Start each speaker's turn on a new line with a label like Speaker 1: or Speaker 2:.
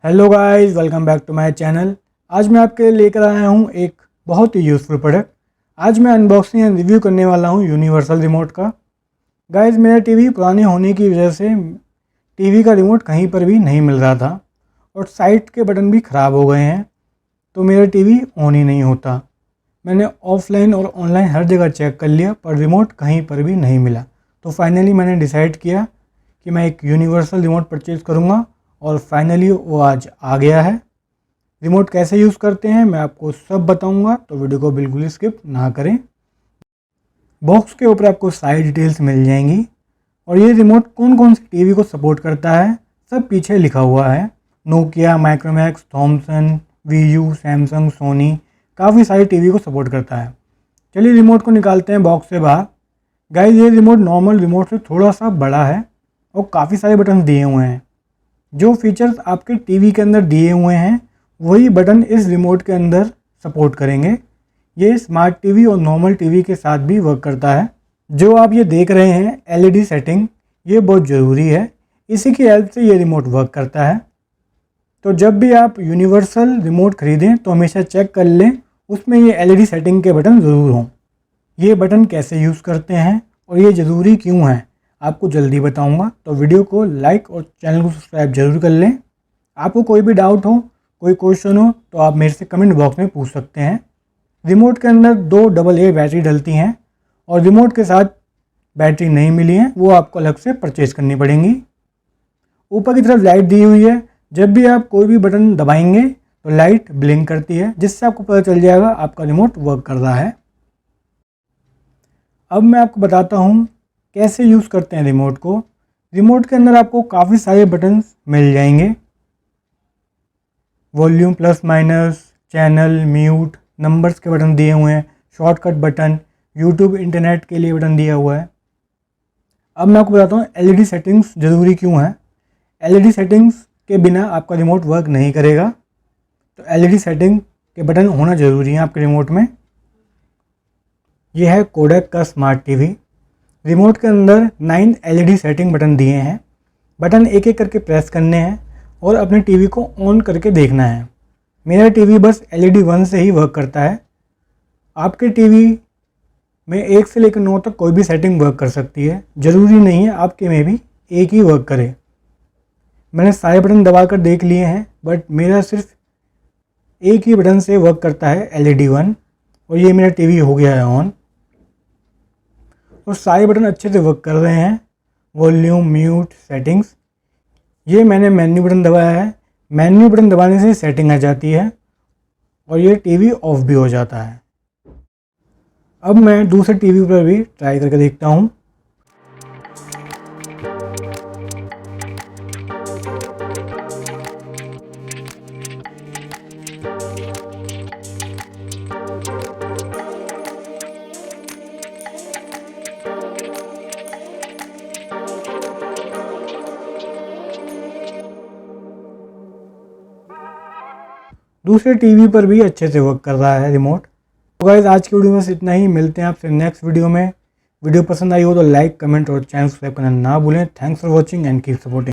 Speaker 1: Hello guys, welcome back to my channel. आज मैं आपके लिए लेकर आया हूँ एक बहुत ही यूज़फुल प्रोडक्ट। आज मैं अनबॉक्सिंग एंड रिव्यू करने वाला हूँ यूनिवर्सल रिमोट का। गाइस, मेरा टीवी पुराने होने की वजह से टीवी का रिमोट कहीं पर भी नहीं मिल रहा था और साइड के बटन भी ख़राब हो गए हैं, तो मेरा टीवी ऑन ही नहीं होता। मैंने ऑफलाइन और ऑनलाइन हर जगह चेक कर लिया पर रिमोट कहीं पर भी नहीं मिला। तो फाइनली मैंने डिसाइड किया कि मैं एक यूनिवर्सल रिमोट परचेज़ करूँगा और फाइनली वो आज आ गया है। रिमोट कैसे यूज़ करते हैं मैं आपको सब बताऊंगा, तो वीडियो को बिल्कुल स्किप ना करें। बॉक्स के ऊपर आपको सारी डिटेल्स मिल जाएंगी और ये रिमोट कौन कौन सी टीवी को सपोर्ट करता है सब पीछे लिखा हुआ है। Nokia, Micromax, Thomson, Vu, Samsung, Sony, काफ़ी सारी टीवी को सपोर्ट करता है। चलिए रिमोट को निकालते हैं बॉक्स से बाहर। गाइस, ये रिमोट नॉर्मल रिमोट से थोड़ा सा बड़ा है और काफ़ी सारे बटन दिए हुए हैं। जो फीचर्स आपके टीवी के अंदर दिए हुए हैं वही बटन इस रिमोट के अंदर सपोर्ट करेंगे। ये स्मार्ट टीवी और नॉर्मल टीवी के साथ भी वर्क करता है। जो आप ये देख रहे हैं एलईडी सेटिंग, ये बहुत ज़रूरी है। इसी की हेल्प से ये रिमोट वर्क करता है। तो जब भी आप यूनिवर्सल रिमोट खरीदें तो हमेशा चेक कर लें उसमें ये एलईडी सेटिंग के बटन ज़रूर हों। ये बटन कैसे यूज़ करते हैं और ये ज़रूरी क्यों है आपको जल्दी बताऊंगा, तो वीडियो को लाइक और चैनल को सब्सक्राइब जरूर कर लें। आपको कोई भी डाउट हो, कोई क्वेश्चन हो तो आप मेरे से कमेंट बॉक्स में पूछ सकते हैं। रिमोट के अंदर 2 AA बैटरी डलती हैं और रिमोट के साथ बैटरी नहीं मिली है, वो आपको अलग से परचेज़ करनी पड़ेंगी। ऊपर की तरफ लाइट दी हुई है, जब भी आप कोई भी बटन दबाएंगे तो लाइट ब्लिंक करती है, जिससे आपको पता चल जाएगा आपका रिमोट वर्क कर रहा है। अब मैं आपको बताता हूँ कैसे यूज़ करते हैं रिमोट को। रिमोट के अंदर आपको काफ़ी सारे बटन्स मिल जाएंगे। Volume plus minus, channel, mute, numbers के बटन दिए हुए हैं, शॉर्टकट बटन, यूट्यूब, इंटरनेट के लिए बटन दिया हुआ है। अब मैं आपको बताता हूँ एलईडी सेटिंग्स ज़रूरी क्यों है। एलईडी सेटिंग्स के बिना आपका रिमोट वर्क नहीं करेगा, तो एलईडी सेटिंग के बटन होना ज़रूरी है आपके रिमोट में। यह है कोडक का स्मार्ट टीवी। रिमोट के अंदर 9 एलईडी सेटिंग बटन दिए हैं। बटन एक एक करके प्रेस करने हैं और अपने टीवी को ऑन करके देखना है। मेरा टीवी बस एलईडी 1 से ही वर्क करता है। आपके टीवी में 1 से लेकर 9 तक कोई भी सेटिंग वर्क कर सकती है, ज़रूरी नहीं है आपके में भी एक ही वर्क करे। मैंने सारे बटन दबा कर देख लिए हैं, बट मेरा सिर्फ एक ही बटन से वर्क करता है एलईडी 1, और ये मेरा टीवी हो गया है ऑन और सारे बटन अच्छे से वर्क कर रहे हैं। वॉल्यूम, म्यूट, सेटिंग्स, ये मैंने मेन्यू बटन दबाया है। मेन्यू बटन दबाने से सेटिंग आ जाती है और ये टीवी ऑफ भी हो जाता है। अब मैं दूसरे टीवी पर भी ट्राई करके देखता हूँ। दूसरे टीवी पर भी अच्छे से वर्क कर रहा है रिमोट। तो गाइस, आज की वीडियो में बस इतना ही। मिलते हैं आपसे नेक्स्ट वीडियो में। वीडियो पसंद आई हो तो लाइक, कमेंट और चैनल सब्सक्राइब करना ना भूलें। Thanks for watching and keep supporting.